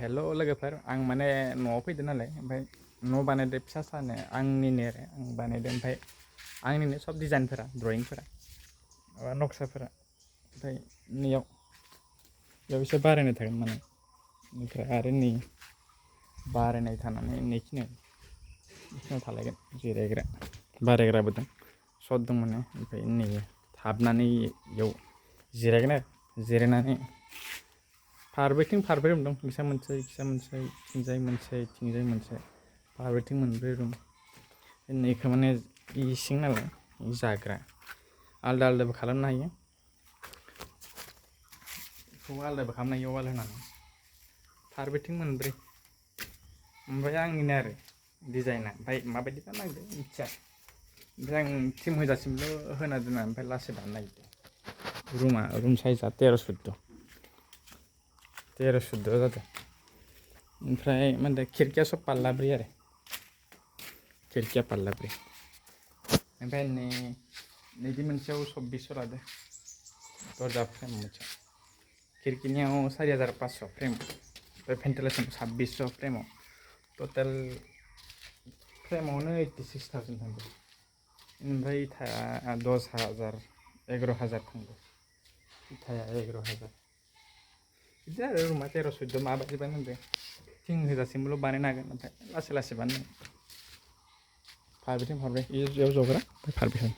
हेल' लोगोफोर आं माने न'आव फैदों नालाय ओमफ्राय न' बानायदो फिसा सानो आंनिनो आरो आं बानायदों ओमफ्राय आंनिनो सब डिजाइनफोरा ड्रयिंफोरा माबा नक्साफोरा ओमफ्राय बेयाव एसे बारायनाय थागोन माने ओमफ्राय आरो नै बारायनाय थानानै बेखिनियाव थालायगोन जिरायग्रा बारायग्राबो दं सट दं माने ओमफ्राय नै हाबनानै बेयाव जिरायगोन आरो जिरायनानै फारब्रैथिं फारब्रै रुम दं बिसा मोनसे थिंजाय मोनसे फारब्रैथिं मोनब्रै रुम नैखौ माने इसिं नालाय जाग्रा आलदा आलदाबो खालामनो हायो बेखौ आलदाबो खालामनो हायो वाल होनानै फारब्रैथिं मोनब्रै ओमफ्राय आंनिनो आरो डिजाइना ओमफ्राय माबायदि बानायदो मिथिया ओमफ्राय आं टिम होजासिमल' होना दोना ओमफ्राय लासै दानो नागिरदों रुम साइजआ 13 जादों ओमफ्राय मा होनदों खिरखिया सब पाल्लाब्रै आरो खिरखिया पाल्लाब्रै ओमफ्राय नैदि मोनसेयाव 2400 लादो दरजा फ्रेम मोनसेयाव खिरखिनियाव 4500 फ्रेम ओमफ्राय भेन्टिलेसन 2600 फ्रेमाव टटेल फ्रेमावनो 86,000 थांदों ओमफ्राय इथाया 10,000 11,000 थांदों इथाया 11,000 बिदि आरो रुमा 13-14 माबायदि बानायदों थिं होजासिमल' बानायनो हागोन ओमफ्राय लासै बानायनो फारब्रैथिं फारब्रै बेयाव जग्रा ओमफ्राय फारब्रै